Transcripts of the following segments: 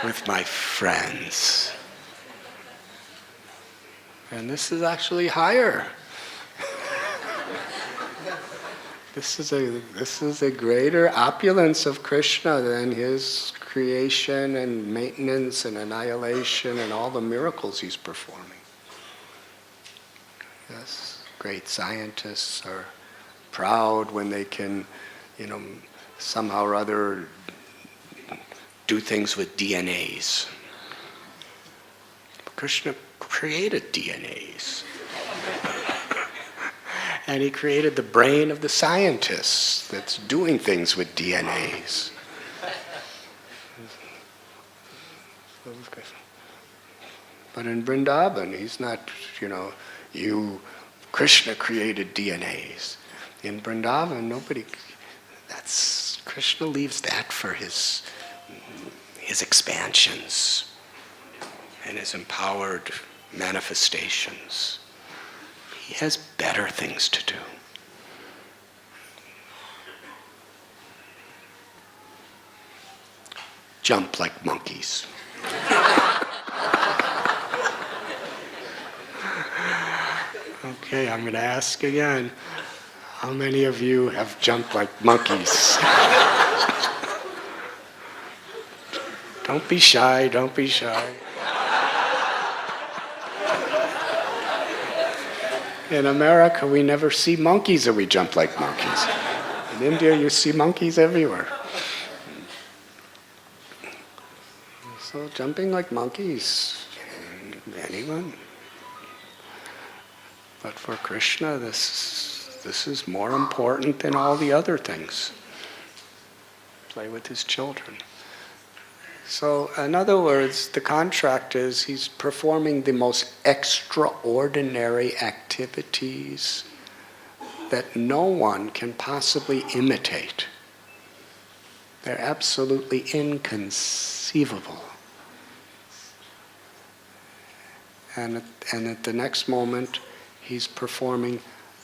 with my friends. And this is actually higher. This is a greater opulence of Krishna than his creation and maintenance and annihilation and all the miracles he's performing. Yes, great scientists are proud when they can, somehow or other do things with DNAs. Krishna created DNAs. And he created the brain of the scientists that's doing things with DNAs. But in Vrindavan, he's not, Krishna created DNAs. In Vrindavan, Krishna leaves that for his expansions and his empowered manifestations. He has better things to do. Jump like monkeys. Okay, I'm going to ask again. How many of you have jumped like monkeys? Don't be shy, don't be shy. In America, we never see monkeys and we jump like monkeys. In India, you see monkeys everywhere. So jumping like monkeys, anyone? But for Krishna, this is more important than all the other things. Play with his children. So, in other words, the contract is he's performing the most extraordinary activities that no one can possibly imitate. They're absolutely inconceivable. And at the next moment, he's performing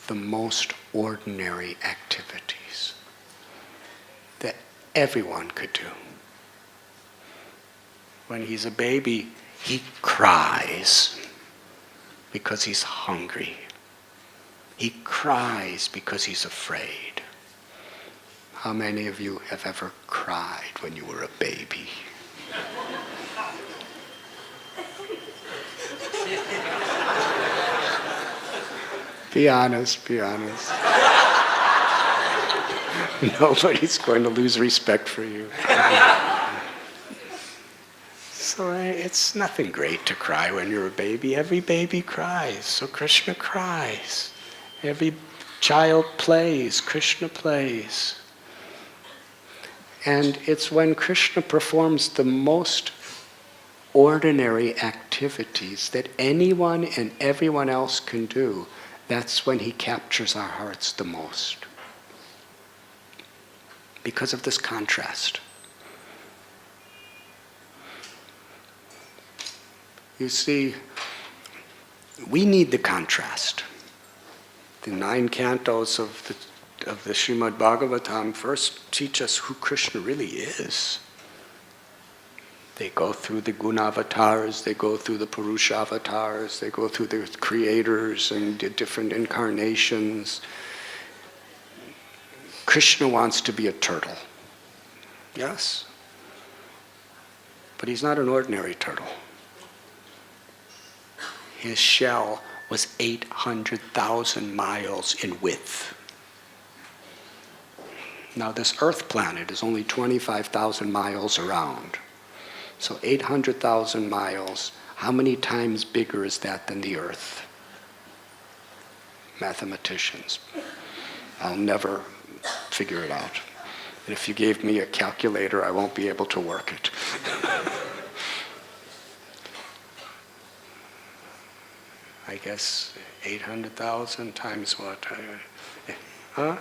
the most ordinary activities that everyone could do. When he's a baby, he cries because he's hungry. He cries because he's afraid. How many of you have ever cried when you were a baby? Be honest, be honest. Nobody's going to lose respect for you. So it's nothing great to cry when you're a baby. Every baby cries, so Krishna cries. Every child plays, Krishna plays. And it's when Krishna performs the most ordinary activities that anyone and everyone else can do, that's when he captures our hearts the most. Because of this contrast. You see, we need the contrast. The 9 cantos of the Srimad Bhagavatam first teach us who Krishna really is. They go through the Gunavatars, they go through the Purushavatars, they go through the creators and the different incarnations. Krishna wants to be a turtle. Yes? But he's not an ordinary turtle. His shell was 800,000 miles in width. Now this Earth planet is only 25,000 miles around. So 800,000 miles, how many times bigger is that than the Earth? Mathematicians. I'll never figure it out. And if you gave me a calculator, I won't be able to work it. I guess 800,000 times what? Huh?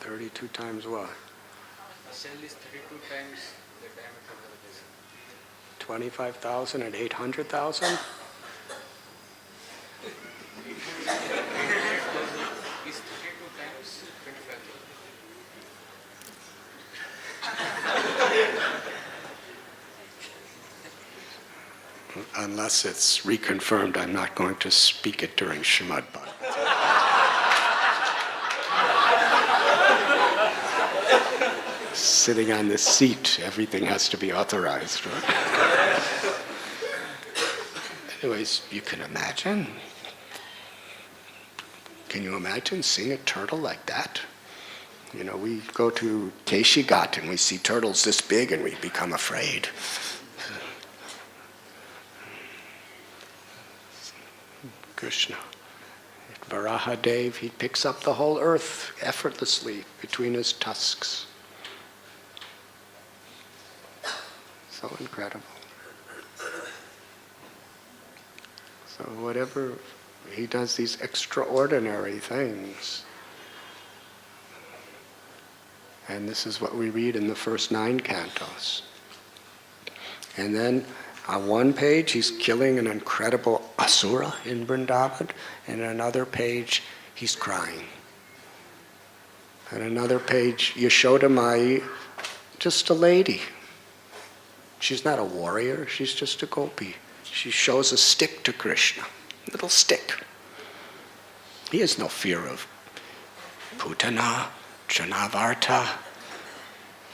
32 times what? A cell is 32 times the diameter of the vessel. 25,000 and 800,000? Is 32 times 25,000. unless it's reconfirmed, I'm not going to speak it during Srimad Bhagawatam. Sitting on the seat, everything has to be authorized, right? Anyways, you can imagine. Can you imagine seeing a turtle like that? You know, we go to Keshigat and we see turtles this big and we become afraid. Krishna. Varahadev, he picks up the whole earth effortlessly between his tusks. So incredible. So whatever, he does these extraordinary things. And this is what we read in the first 9 cantos. And then on one page, he's killing an incredible asura in Vrindavan, and on another page, he's crying. On another page, Yashoda Mai, just a lady. She's not a warrior, she's just a gopi. She shows a stick to Krishna, a little stick. He has no fear of Putana, Janavarta,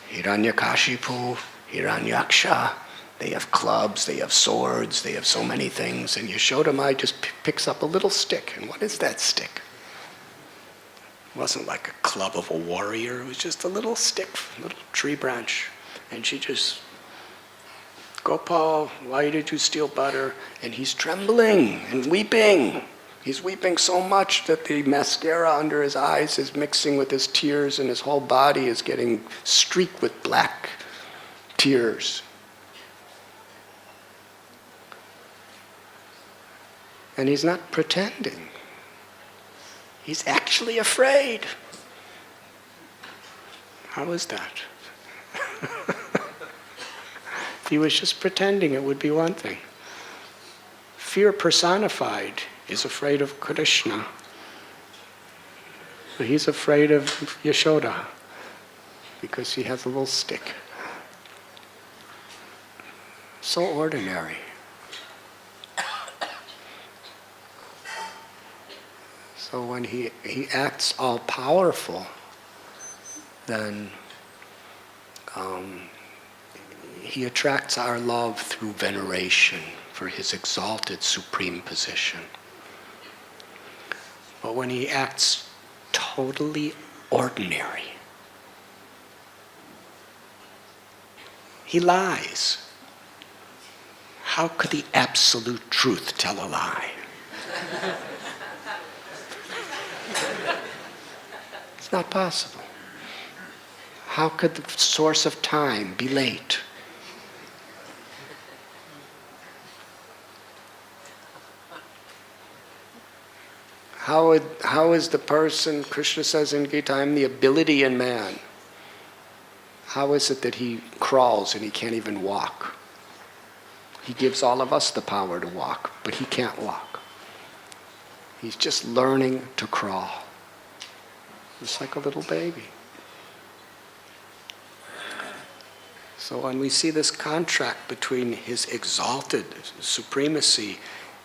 Hiranyakashipu, Hiranyaksha. They have clubs, they have swords, they have so many things, and Yashoda Mai just picks up a little stick. And what is that stick? It wasn't like a club of a warrior, it was just a little stick, a little tree branch. And she just, Gopal, why did you steal butter? And he's trembling and weeping. He's weeping so much that the mascara under his eyes is mixing with his tears and his whole body is getting streaked with black tears. And he's not pretending. He's actually afraid. How is that? If he was just pretending, it would be one thing. Fear personified is afraid of Krishna. But he's afraid of Yashoda because he has a little stick. So ordinary. So when he acts all-powerful, then he attracts our love through veneration for his exalted supreme position. But when he acts totally ordinary, he lies. How could the absolute truth tell a lie? It's not possible. How could the source of time be late? How is the person, Krishna says in Gita, I am the ability in man. How is it that he crawls and he can't even walk? He gives all of us the power to walk, but he can't walk. He's just learning to crawl. Just like a little baby. So when we see this contract between his exalted supremacy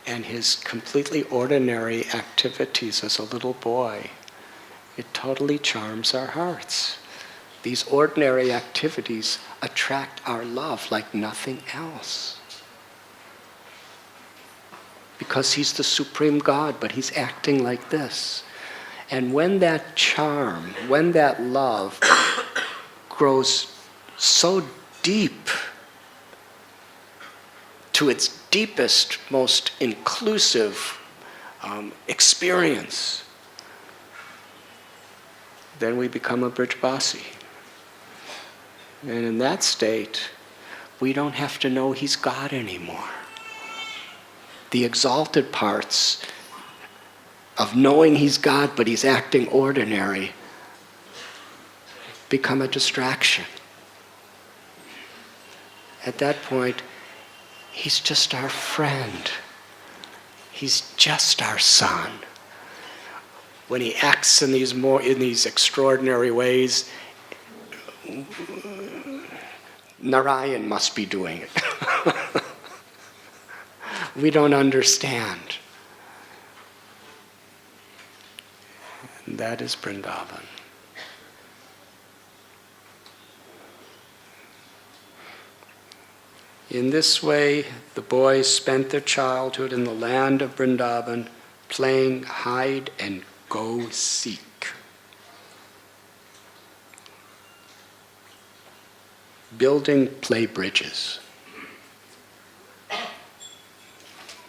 and his completely ordinary activities as a little boy, it totally charms our hearts. These ordinary activities attract our love like nothing else. Because he's the supreme God, but he's acting like this. And when that charm, when that love grows so deep to its deepest, most inclusive experience, then we become a Brijvasi. And in that state, we don't have to know he's God anymore. The exalted parts of knowing he's God but he's acting ordinary become a distraction. At that point, he's just our friend. He's just our son. When he acts in these extraordinary ways, Narayan must be doing it. we don't understand. And that is Vrindavan. In this way, the boys spent their childhood in the land of Vrindavan, playing hide and go seek, building play bridges.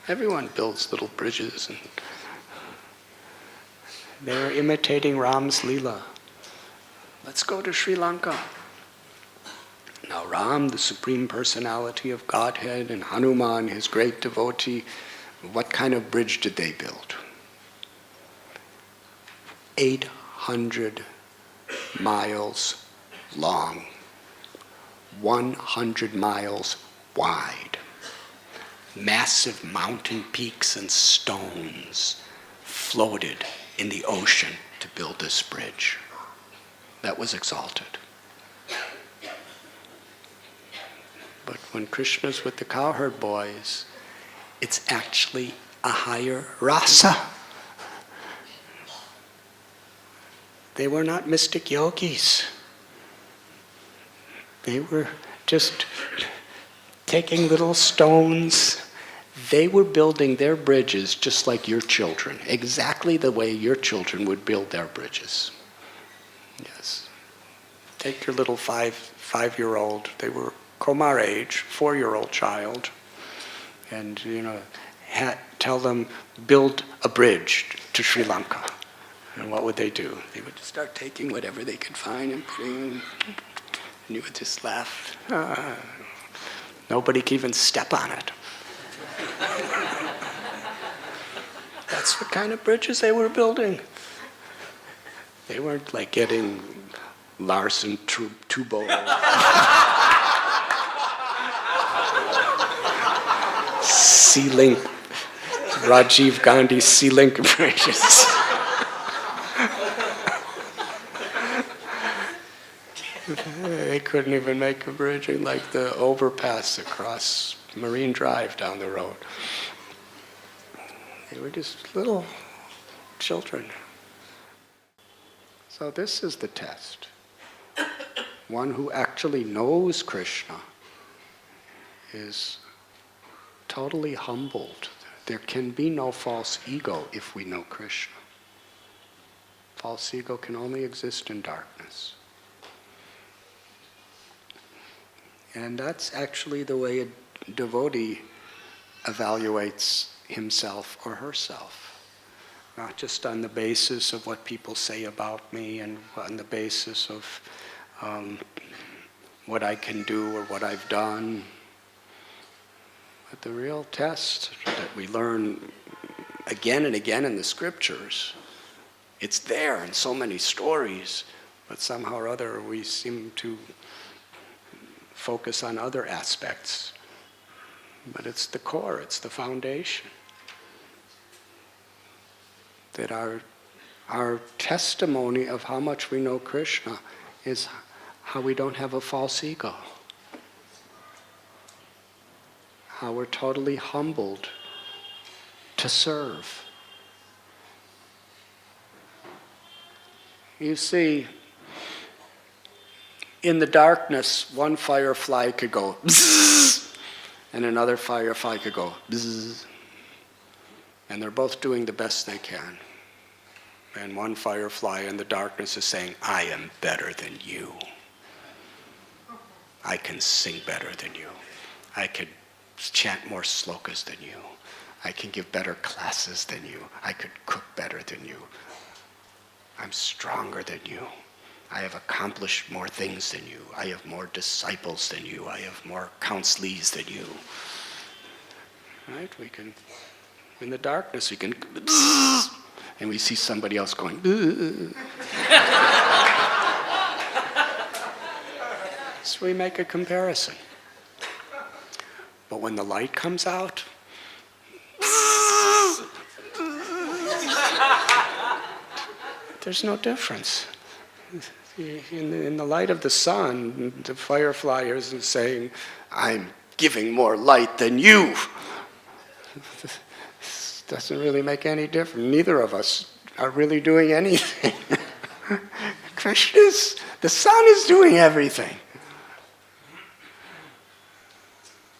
Everyone builds little bridges, and they're imitating Ram's Lila. Let's go to Sri Lanka. Now Ram, the Supreme Personality of Godhead, and Hanuman, his great devotee, what kind of bridge did they build? 800 miles long, 100 miles wide. Massive mountain peaks and stones floated in the ocean to build this bridge. That was exalted. But when Krishna's with the cowherd boys, it's actually a higher rasa. They were not mystic yogis. They were just taking little stones. They were building their bridges just like your children, exactly the way your children would build their bridges. Yes. Take your little five-year-old, they were Komar age, 4-year-old child, and tell them, build a bridge to Sri Lanka. And what would they do? They would just start taking whatever they could find and putting in, and you would just laugh. Nobody could even step on it. That's what kind of bridges they were building. They weren't like getting Larsen Tubo. Sea-Link, Rajiv Gandhi Sea-Link bridges. They couldn't even make a bridge like the overpass across Marine Drive down the road. They were just little children. So this is the test. One who actually knows Krishna is totally humbled. There can be no false ego if we know Krishna. False ego can only exist in darkness. And that's actually the way a devotee evaluates himself or herself. Not just on the basis of what people say about me and on the basis of what I can do or what I've done. But the real test that we learn again and again in the scriptures, it's there in so many stories, but somehow or other we seem to focus on other aspects. But it's the core, it's the foundation. That our testimony of how much we know Krishna is how we don't have a false ego. How we're totally humbled to serve. You see, in the darkness, one firefly could go bzzz, and another firefly could go bzzz. And they're both doing the best they can. And one firefly in the darkness is saying, I am better than you. I can sing better than you. I could chant more slokas than you. I can give better classes than you. I could cook better than you. I'm stronger than you. I have accomplished more things than you. I have more disciples than you. I have more counselees than you. Right? We can, in the darkness, we can, and we see somebody else going, so we make a comparison. But when the light comes out, there's no difference. In the light of the sun, the firefly isn't saying, I'm giving more light than you. This doesn't really make any difference. Neither of us are really doing anything. The sun is doing everything.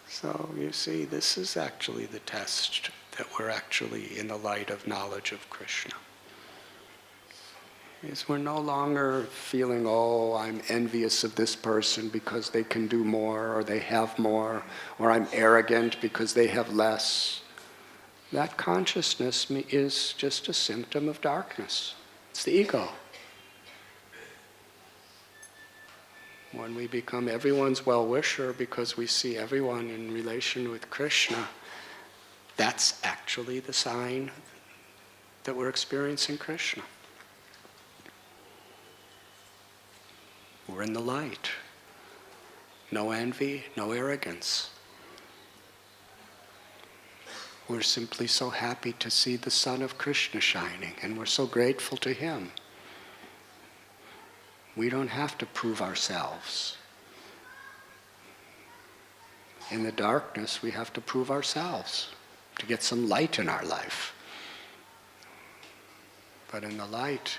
So you see, this is actually the test that we're actually in the light of knowledge of Krishna. Is we're no longer feeling, oh, I'm envious of this person because they can do more, or they have more, or I'm arrogant because they have less. That consciousness is just a symptom of darkness. It's the ego. When we become everyone's well-wisher because we see everyone in relation with Krishna, that's actually the sign that we're experiencing Krishna. We're in the light. No envy, no arrogance. We're simply so happy to see the sun of Krishna shining, and we're so grateful to him. We don't have to prove ourselves. In the darkness, we have to prove ourselves to get some light in our life. But in the light,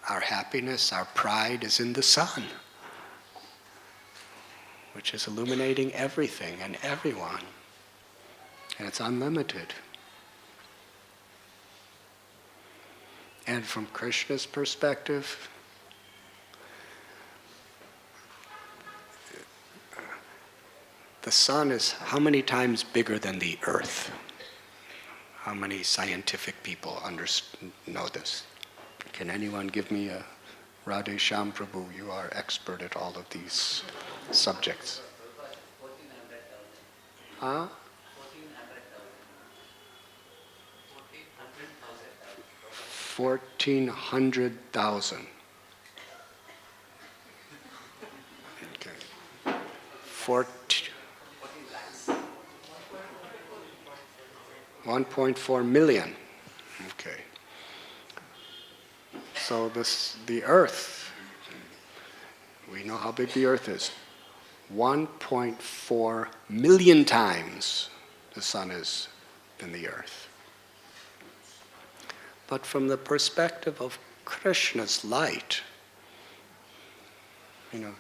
our happiness, our pride is in the sun, which is illuminating everything and everyone. And it's unlimited. And from Krishna's perspective, the sun is how many times bigger than the earth? How many scientific people know this? Can anyone give me a Radhe Shyam Prabhu? You are expert at all of these subjects. 1400,000. Huh? 1400,000. Okay. 1.4 million. Okay. So the earth, we know how big the earth is. 1.4 million times the sun is than the earth. But from the perspective of Krishna's light, the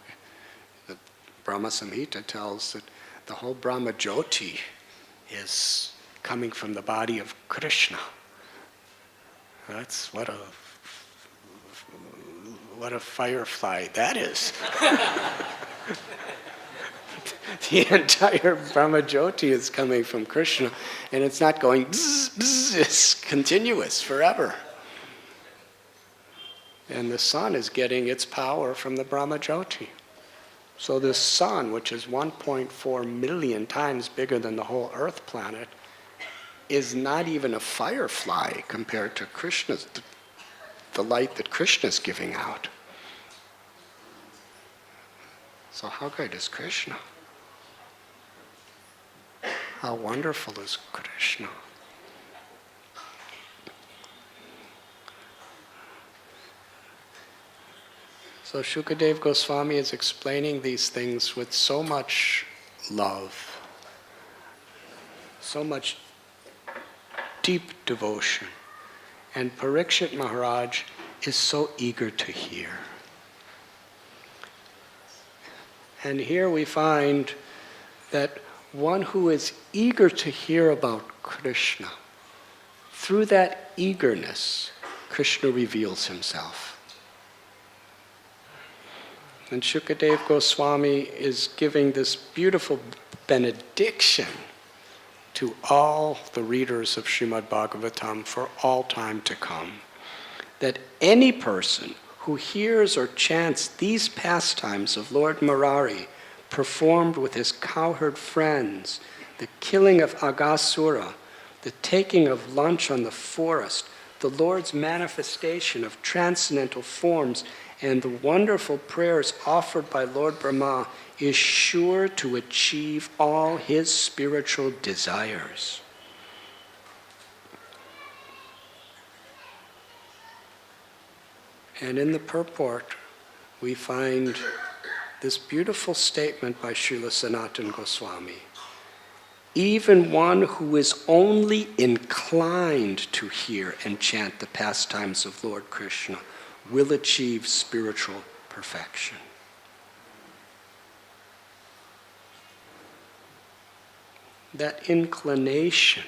Brahma Samhita tells that the whole Brahma Jyoti is coming from the body of Krishna. That's what a firefly that is. The entire Brahma Jyoti is coming from Krishna, and it's not going bzz, bzz, it's continuous forever. And the sun is getting its power from the Brahma Jyoti. So this sun, which is 1.4 million times bigger than the whole earth planet, is not even a firefly compared to Krishna's, the light that Krishna's giving out. So how great is Krishna? How wonderful is Krishna? So Shukadev Goswami is explaining these things with so much love, so much deep devotion. And Parikshit Maharaj is so eager to hear. And here we find that one who is eager to hear about Krishna, through that eagerness, Krishna reveals himself. And Shukadev Goswami is giving this beautiful benediction to all the readers of Srimad Bhagavatam for all time to come, that any person who hears or chants these pastimes of Lord Murari performed with his cowherd friends, the killing of Aghasura, the taking of lunch on the forest, the Lord's manifestation of transcendental forms, and the wonderful prayers offered by Lord Brahma, is sure to achieve all his spiritual desires. And in the purport, we find this beautiful statement by Srila Sanatana Goswami, even one who is only inclined to hear and chant the pastimes of Lord Krishna will achieve spiritual perfection. That inclination,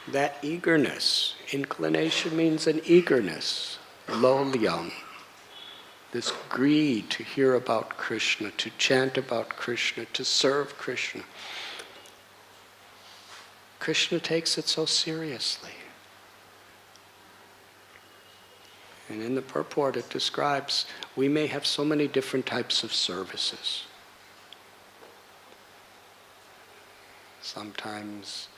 that eagerness. Inclination means an eagerness, lolyam. This greed to hear about Krishna, to chant about Krishna, to serve Krishna. Krishna takes it so seriously. And in the purport it describes, we may have so many different types of services. Sometimes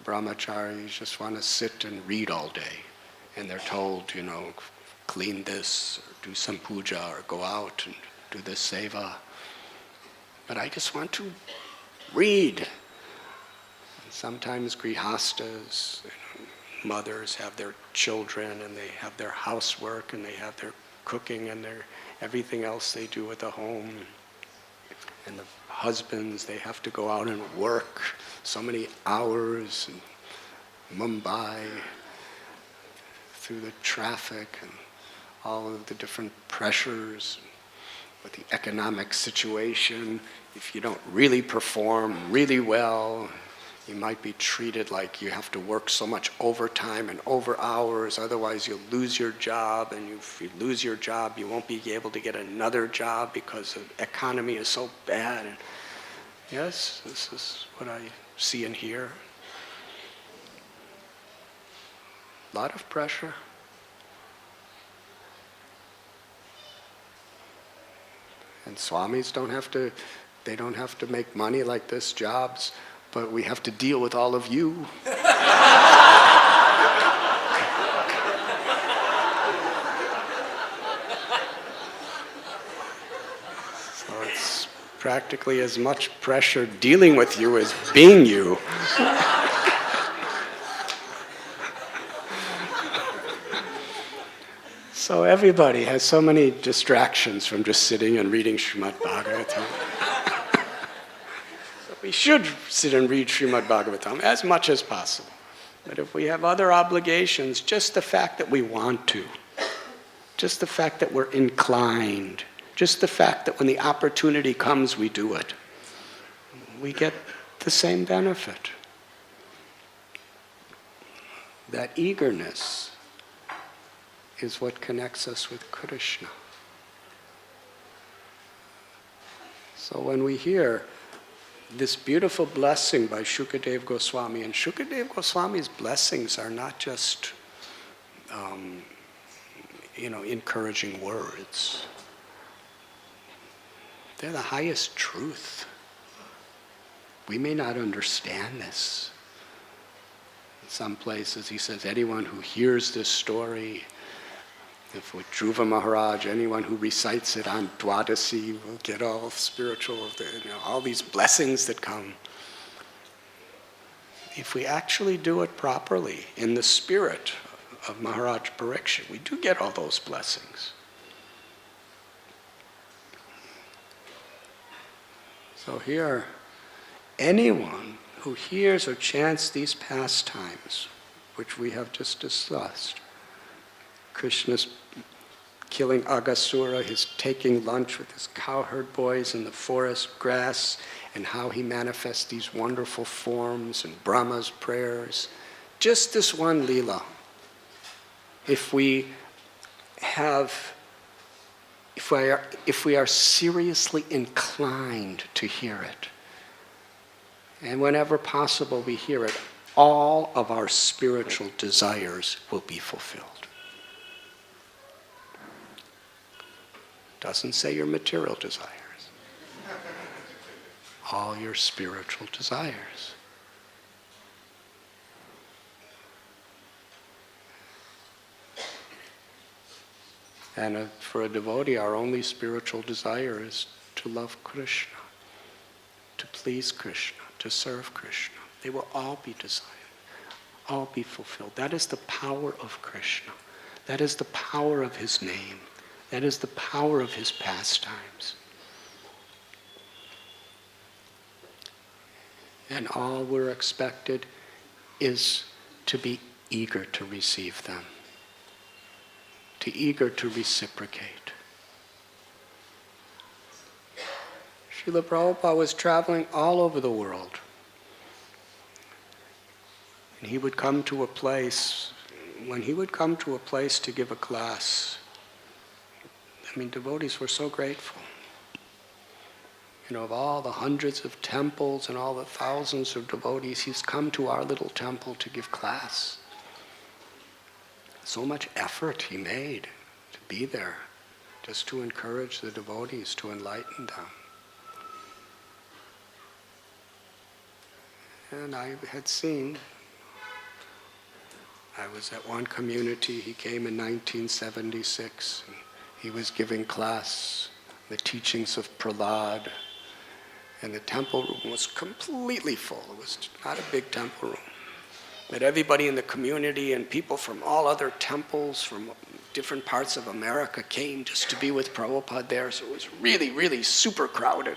brahmacharis just want to sit and read all day, and they're told, clean this, or do some puja, or go out and do this seva. But I just want to read. And sometimes grihastas, mothers have their children, and they have their housework, and they have their cooking, and their everything else they do at the home. And the husbands, they have to go out and work so many hours in Mumbai, through the traffic and all of the different pressures with the economic situation. If you don't really perform really well, you might be treated like you have to work so much overtime and over hours, otherwise you'll lose your job, and if you lose your job, you won't be able to get another job because the economy is so bad. And yes, this is what I see and hear. A lot of pressure. And swamis don't have to make money like this, jobs, but we have to deal with all of you. So it's practically as much pressure dealing with you as being you. So everybody has so many distractions from just sitting and reading Srimad Bhagavatam. So we should sit and read Srimad Bhagavatam as much as possible. But if we have other obligations, just the fact that we want to, just the fact that we're inclined, just the fact that when the opportunity comes we do it, we get the same benefit. That eagerness is what connects us with Krishna. So when we hear this beautiful blessing by Shukadev Goswami, and Shukadev Goswami's blessings are not just, encouraging words. They're the highest truth. We may not understand this. In some places he says, anyone who hears this story, if with Dhruva Maharaj, anyone who recites it on Dwadasi will get all spiritual, all these blessings that come. If we actually do it properly, in the spirit of Maharaj Parikshit, we do get all those blessings. So here, anyone who hears or chants these pastimes, which we have just discussed, Krishna's killing Aghasura, his taking lunch with his cowherd boys in the forest grass, and how he manifests these wonderful forms and Brahma's prayers. Just this one Lila, if we are seriously inclined to hear it, and whenever possible we hear it, all of our spiritual desires will be fulfilled. Doesn't say your material desires. All your spiritual desires. And for a devotee, our only spiritual desire is to love Krishna, to please Krishna, to serve Krishna. They will all be desired, all be fulfilled. That is the power of Krishna. That is the power of his name. That is the power of his pastimes. And all we're expected is to be eager to receive them, to eager to reciprocate. Srila Prabhupada was traveling all over the world. And he would come to a place, when he would come to a place to give a class, I mean, devotees were so grateful. You know, of all the hundreds of temples and all the thousands of devotees, he's come to our little temple to give class. So much effort he made to be there, just to encourage the devotees, to enlighten them. And I had seen, I was at one community, he came in 1976, and he was giving class, the teachings of Prahlad, and the temple room was completely full. It was not a big temple room. But everybody in the community and people from all other temples from different parts of America came just to be with Prabhupada there, so it was really, really super crowded.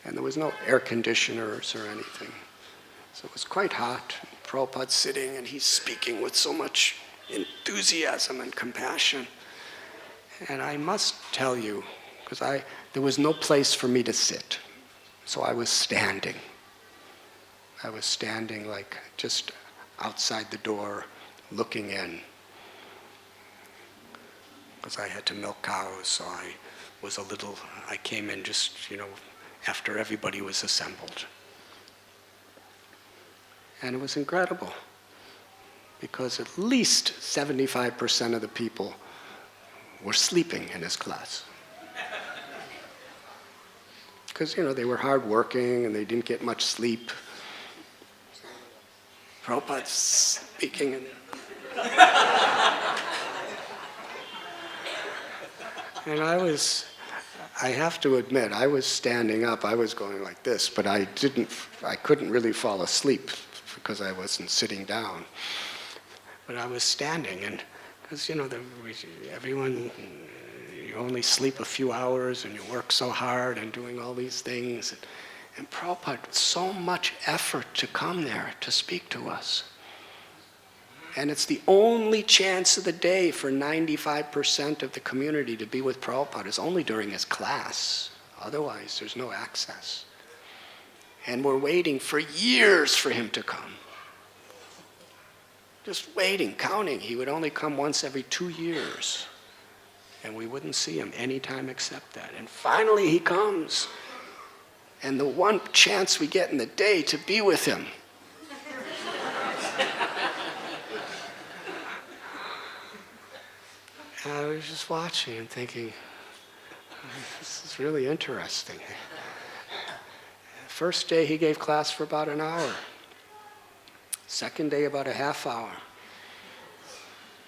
And there was no air conditioners or anything. So it was quite hot. Prabhupada's sitting and he's speaking with so much enthusiasm and compassion. And I must tell you, because there was no place for me to sit. So I was standing. I was standing like just outside the door, looking in. Because I had to milk cows, so I came in just, after everybody was assembled. And it was incredible, because at least 75% of the people were sleeping in his class. Because, they were hardworking and they didn't get much sleep. Prabhupada's speaking and I have to admit, I was standing up, I was going like this, but I couldn't really fall asleep because I wasn't sitting down. But I was standing, and because, everyone, you only sleep a few hours and you work so hard and doing all these things. And Prabhupada, so much effort to come there to speak to us. And it's the only chance of the day for 95% of the community to be with Prabhupada is only during his class. Otherwise, there's no access. And we're waiting for years for him to come. Just waiting, counting. He would only come once every 2 years. And we wouldn't see him any time except that. And finally he comes. And the one chance we get in the day to be with him. And I was just watching and thinking, this is really interesting. First day he gave class for about an hour. Second day about a half hour.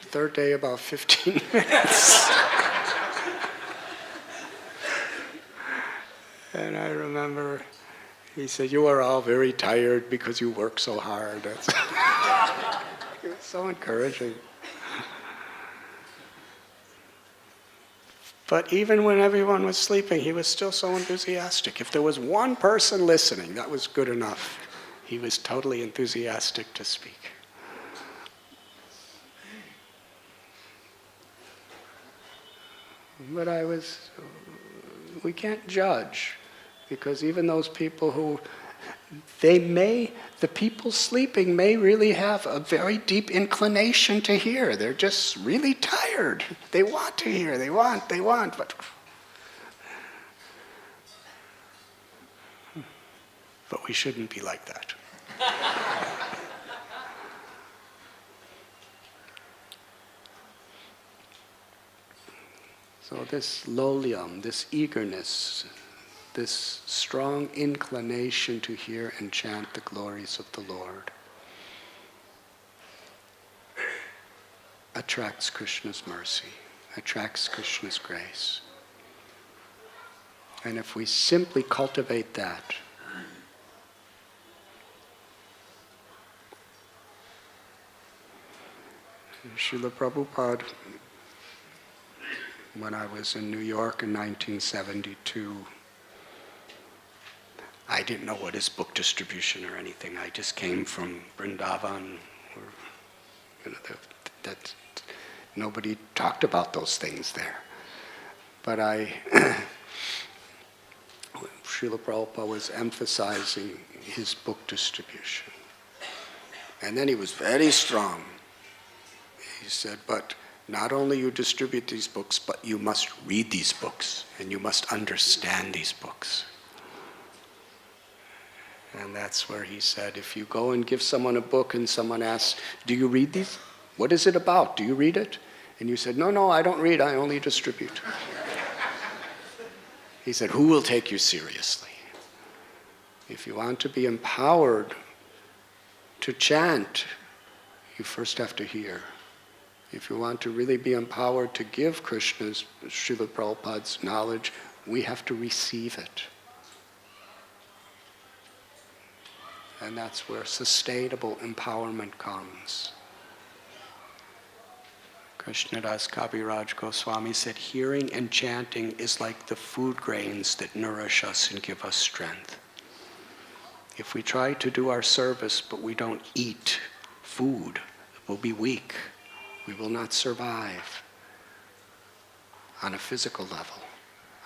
Third day about 15 minutes. And I remember he said, "You are all very tired because you work so hard." It was so encouraging. But even when everyone was sleeping, he was still so enthusiastic. If there was one person listening, that was good enough. He was totally enthusiastic to speak. But we can't judge, because even those people who, the people sleeping may really have a very deep inclination to hear. They're just really tired. They want to hear, they want, but we shouldn't be like that. So this lolyam, this eagerness, this strong inclination to hear and chant the glories of the Lord attracts Krishna's mercy, attracts Krishna's grace. And if we simply cultivate that, Srila Prabhupada, when I was in New York in 1972, I didn't know what is book distribution or anything. I just came from Vrindavan. That nobody talked about those things there. But Srila Prabhupada was emphasizing his book distribution. And then he was very strong. He said, but not only you distribute these books, but you must read these books, and you must understand these books. And that's where he said, if you go and give someone a book and someone asks, do you read these? What is it about? Do you read it? And you said, no, I don't read, I only distribute. He said, who will take you seriously? If you want to be empowered to chant, you first have to hear. If you want to really be empowered to give Krishna's, Srila Prabhupada's knowledge, we have to receive it. And that's where sustainable empowerment comes. Krishnadas Kaviraj Goswami said, hearing and chanting is like the food grains that nourish us and give us strength. If we try to do our service but we don't eat food, we'll be weak. We will not survive on a physical level.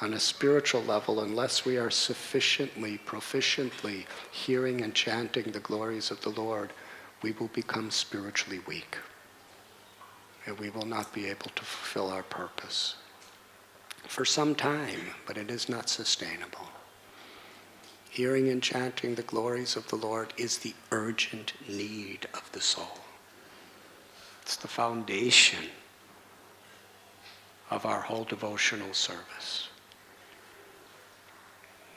On a spiritual level, unless we are sufficiently, proficiently hearing and chanting the glories of the Lord, we will become spiritually weak. And we will not be able to fulfill our purpose. For some time, but it is not sustainable. Hearing and chanting the glories of the Lord is the urgent need of the soul. It's the foundation of our whole devotional service.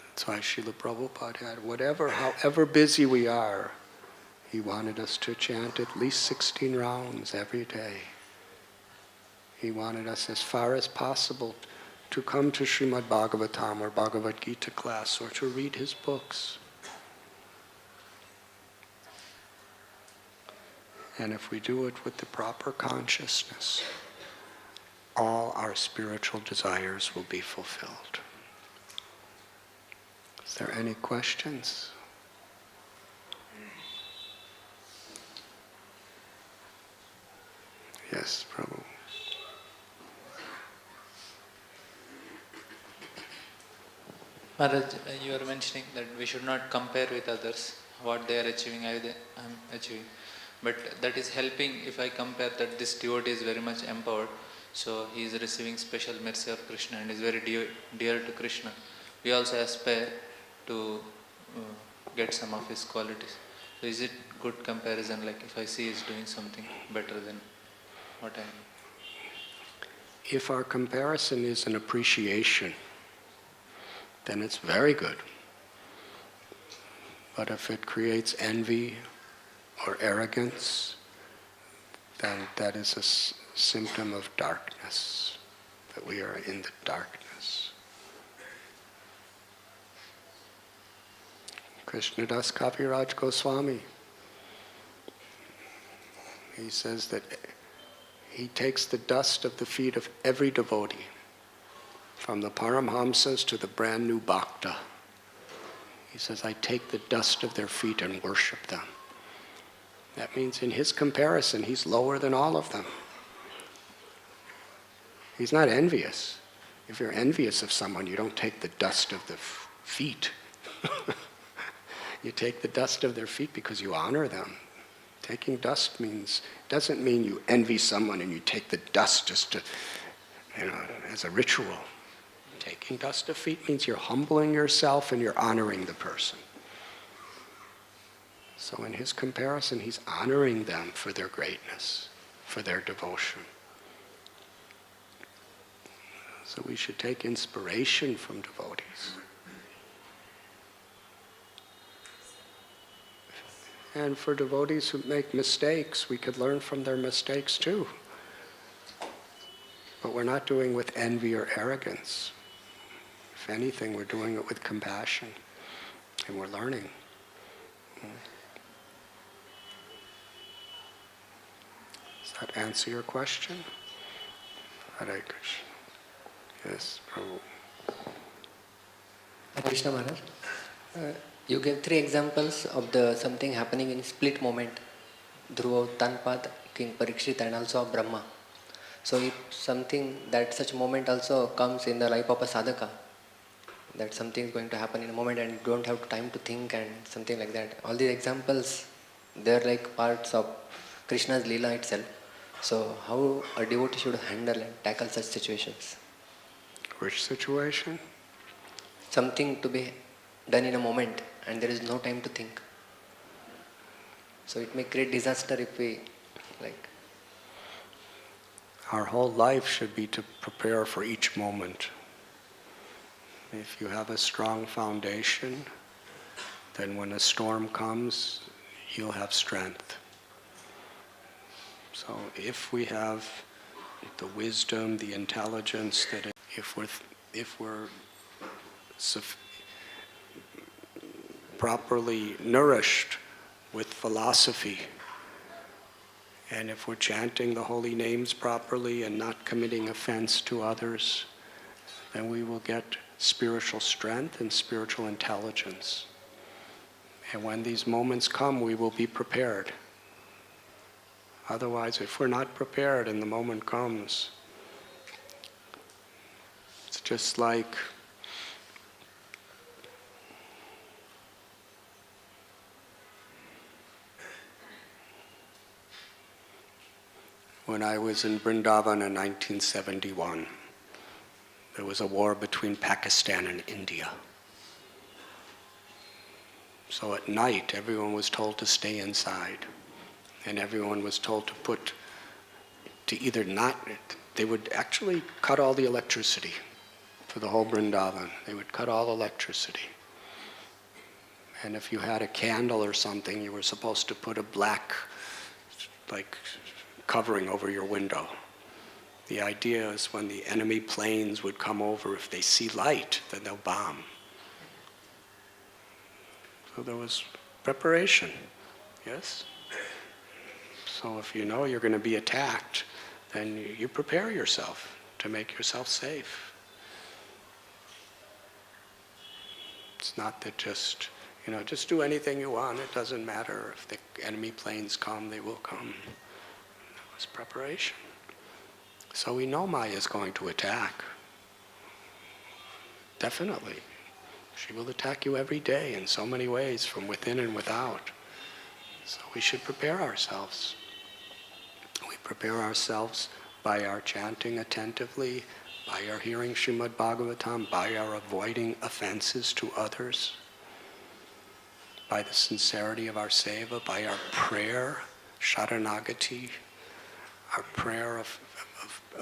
That's why Srila Prabhupada had however busy we are, he wanted us to chant at least 16 rounds every day. He wanted us as far as possible to come to Srimad Bhagavatam or Bhagavad Gita class or to read his books. And if we do it with the proper consciousness, all our spiritual desires will be fulfilled. Is there any questions? Yes, Prabhu. Maharaj, you are mentioning that we should not compare with others, what they are achieving, I am achieving. But that is helping if I compare that this devotee is very much empowered, so he is receiving special mercy of Krishna and is very dear to Krishna. We also aspire to get some of his qualities. So is it good comparison, like if I see he is doing something better than what I am? If our comparison is an appreciation, then it's very good. But if it creates envy or arrogance, then that is a symptom of darkness, that we are in the darkness. Krishnadas Kaviraj Goswami, he says that he takes the dust of the feet of every devotee, from the Paramhamsas to the brand new Bhakta. He says, I take the dust of their feet and worship them. That means in his comparison, he's lower than all of them. He's not envious. If you're envious of someone, you don't take the dust of the feet. You take the dust of their feet because you honor them. Taking dust doesn't mean you envy someone and you take the dust just to, as a ritual. Taking dust of feet means you're humbling yourself and you're honoring the person. So in his comparison, he's honoring them for their greatness, for their devotion. So we should take inspiration from devotees. And for devotees who make mistakes, we could learn from their mistakes too. But we're not doing it with envy or arrogance. If anything, we're doing it with compassion, and we're learning. Does that answer your question? Hare Krishna. Yes, Prabhu. Hare Krishna Maharaj. You gave 3 examples of the something happening in split moment throughout Tanpad, King Parikshit and also of Brahma. So if something that such moment also comes in the life of a sadhaka, that something is going to happen in a moment and you don't have time to think and something like that. All these examples, they're like parts of Krishna's Lila itself. So how a devotee should handle and tackle such situations? Which situation? Something to be done in a moment and there is no time to think. So it may create disaster if we Our whole life should be to prepare for each moment. If you have a strong foundation, then when a storm comes, you'll have strength. So if we have the wisdom, the intelligence, that if we're properly nourished with philosophy, and if we're chanting the holy names properly and not committing offense to others, then we will get spiritual strength and spiritual intelligence. And when these moments come, we will be prepared. Otherwise, if we're not prepared and the moment comes, it's just like when I was in Vrindavan in 1971. There was a war between Pakistan and India. So at night, everyone was told to stay inside. And everyone was told they would actually cut all the electricity for the whole Vrindavan. They would cut all electricity. And if you had a candle or something, you were supposed to put a black, covering over your window. The idea is when the enemy planes would come over, if they see light, then they'll bomb. So there was preparation, yes? So if you know you're going to be attacked, then you prepare yourself to make yourself safe. It's not that just do anything you want. It doesn't matter. If the enemy planes come, they will come. That was preparation. So we know Maya is going to attack. Definitely. She will attack you every day in so many ways, from within and without. So we should prepare ourselves. We prepare ourselves by our chanting attentively, by our hearing Srimad Bhagavatam, by our avoiding offenses to others, by the sincerity of our seva, by our prayer, sharanagati, our prayer of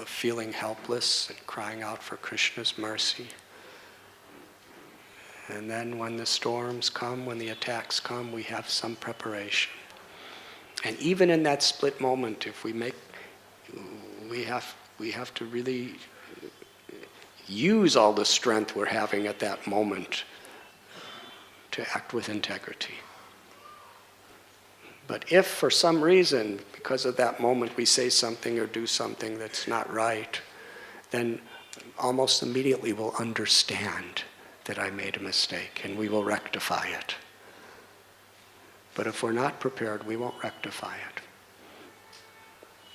feeling helpless and crying out for Krishna's mercy. And then when the storms come, when the attacks come, we have some preparation. And even in that split moment, we have to really use all the strength we're having at that moment to act with integrity. But if for some reason, because of that moment, we say something or do something that's not right, then almost immediately we'll understand that I made a mistake and we will rectify it. But if we're not prepared, we won't rectify it.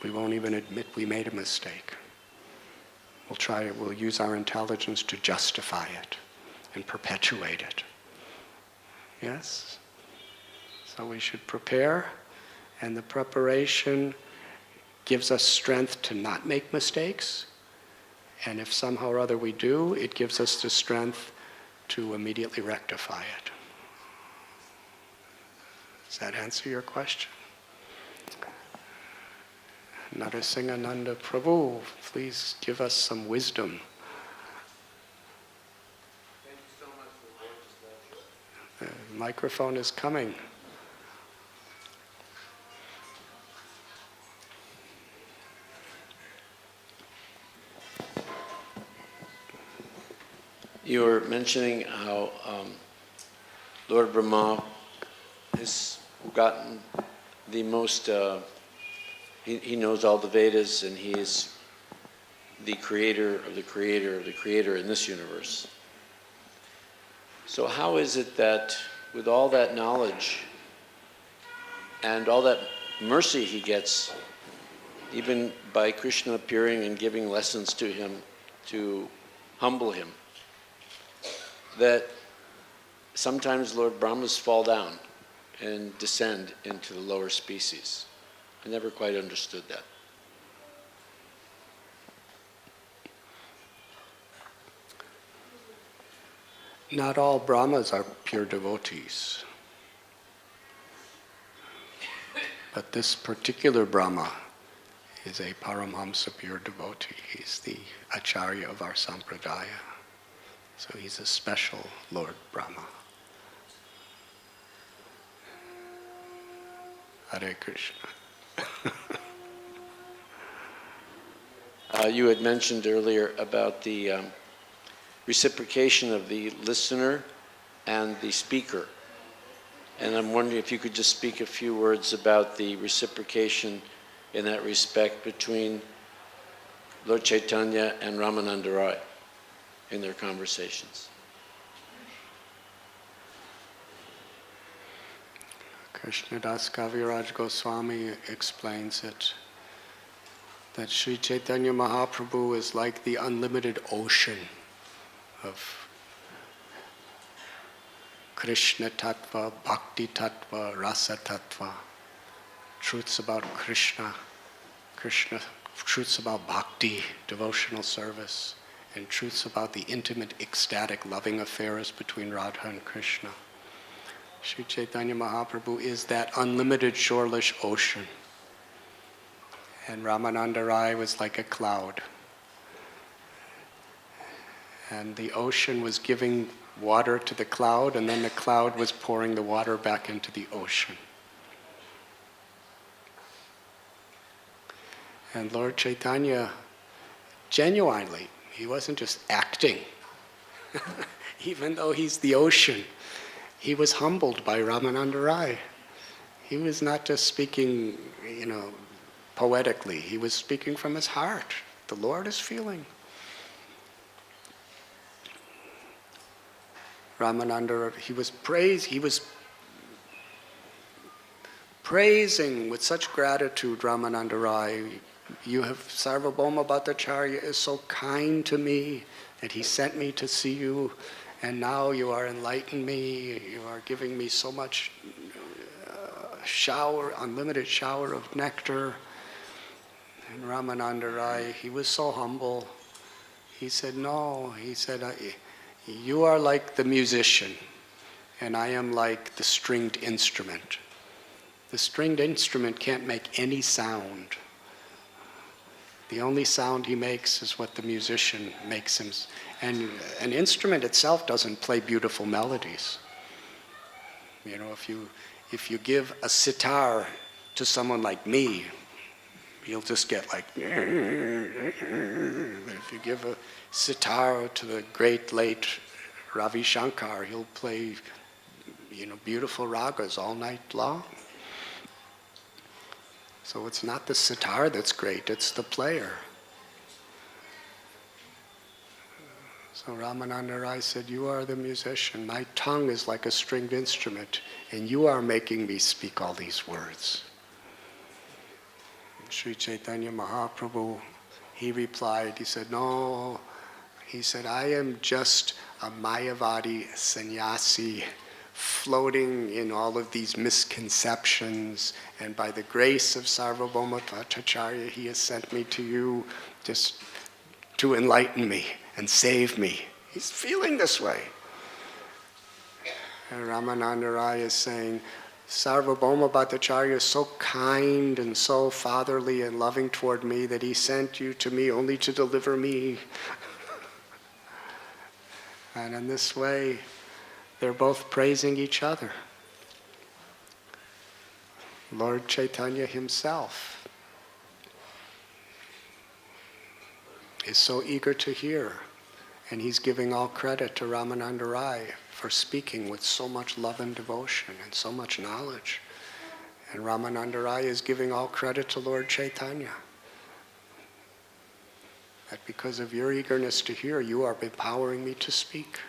We won't even admit we made a mistake. We'll use our intelligence to justify it and perpetuate it. Yes? So we should prepare, and the preparation gives us strength to not make mistakes. And if somehow or other we do, it gives us the strength to immediately rectify it. Does that answer your question? Narasimhananda Prabhu, please give us some wisdom. Thank you so much for the lecture. The microphone is coming. You were mentioning how Lord Brahma has gotten the most, he knows all the Vedas, and he is the creator of the creator of the creator in this universe. So how is it that with all that knowledge and all that mercy he gets, even by Krishna appearing and giving lessons to him to humble him, that sometimes Lord Brahmas fall down and descend into the lower species. I never quite understood that. Not all Brahmas are pure devotees. But this particular Brahma is a Paramhamsa pure devotee. He's the Acharya of our Sampradaya. So he's a special Lord Brahma. Hare Krishna. You had mentioned earlier about the reciprocation of the listener and the speaker. And I'm wondering if you could just speak a few words about the reciprocation in that respect between Lord Chaitanya and Ramananda Rai in their conversations. Krishnadas Kaviraj Goswami explains it, that Sri Chaitanya Mahaprabhu is like the unlimited ocean of Krishna Tattva, Bhakti Tattva, Rasa Tattva, truths about Krishna, truths about Bhakti, devotional service, and truths about the intimate, ecstatic, loving affairs between Radha and Krishna. Sri Chaitanya Mahaprabhu is that unlimited shoreless ocean. And Ramananda Rai was like a cloud. And the ocean was giving water to the cloud, and then the cloud was pouring the water back into the ocean. And Lord Chaitanya, genuinely, he wasn't just acting. Even though he's the ocean, he was humbled by Ramananda Rai. He was not just speaking, poetically. He was speaking from his heart. The Lord is feeling. Ramananda, he was praising with such gratitude Ramananda Rai. Sarvabhauma Bhattacharya is so kind to me that he sent me to see you, and now you are enlightening me, you are giving me so much unlimited shower of nectar. And Ramananda Rai, he was so humble. He said, no, you are like the musician, and I am like the stringed instrument. The stringed instrument can't make any sound. The only sound he makes is what the musician makes him. And an instrument itself doesn't play beautiful melodies. If you give a sitar to someone like me, he'll just get like. But if you give a sitar to the great late Ravi Shankar, he'll play, beautiful ragas all night long. So it's not the sitar that's great, it's the player. So Ramananda Rai said, you are the musician. My tongue is like a stringed instrument, and you are making me speak all these words. Sri Chaitanya Mahaprabhu, he replied, he said, no. He said, I am just a Mayavadi sannyasi floating in all of these misconceptions, and by the grace of Sarvabhauma Bhattacharya, he has sent me to you just to enlighten me and save me. He's feeling this way. And Ramananda Rai is saying, Sarvabhauma Bhattacharya is so kind and so fatherly and loving toward me that he sent you to me only to deliver me. And in this way, they're both praising each other. Lord Chaitanya himself is so eager to hear, and he's giving all credit to Ramananda Rai for speaking with so much love and devotion and so much knowledge. And Ramananda Rai is giving all credit to Lord Chaitanya. That because of your eagerness to hear, you are empowering me to speak.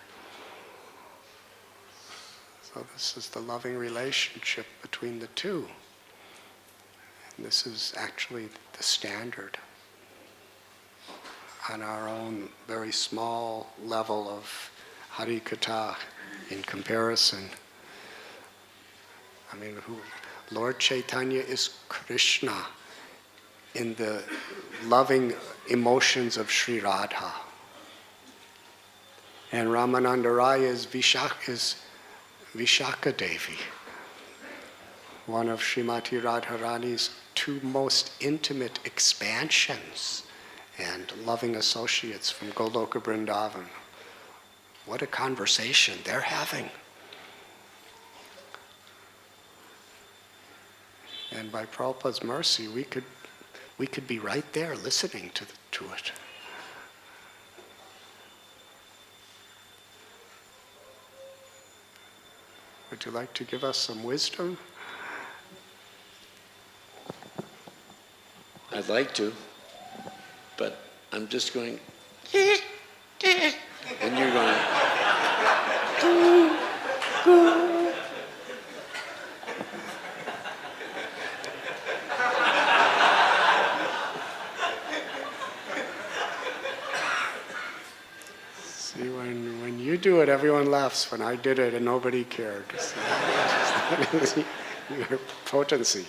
So So this is the loving relationship between the two. And this is actually the standard on our own very small level of Harikatha in comparison. I mean, Lord Chaitanya is Krishna in the loving emotions of Sri Radha. And Ramananda Raya is Vishaka Devi, one of Srimati Radharani's two most intimate expansions and loving associates from Goloka Vrindavan. What a conversation they're having. And by Prabhupada's mercy, we could be right there listening to it. Would you like to give us some wisdom? I'd like to, but I'm just going, and you're going, See, when you do it, everyone laughs. When I did it and nobody cared. See, your potency,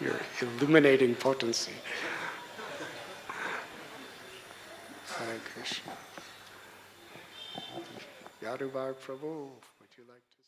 your illuminating potency. Hare Krishna. Yaduvar Prabhu, would you like to?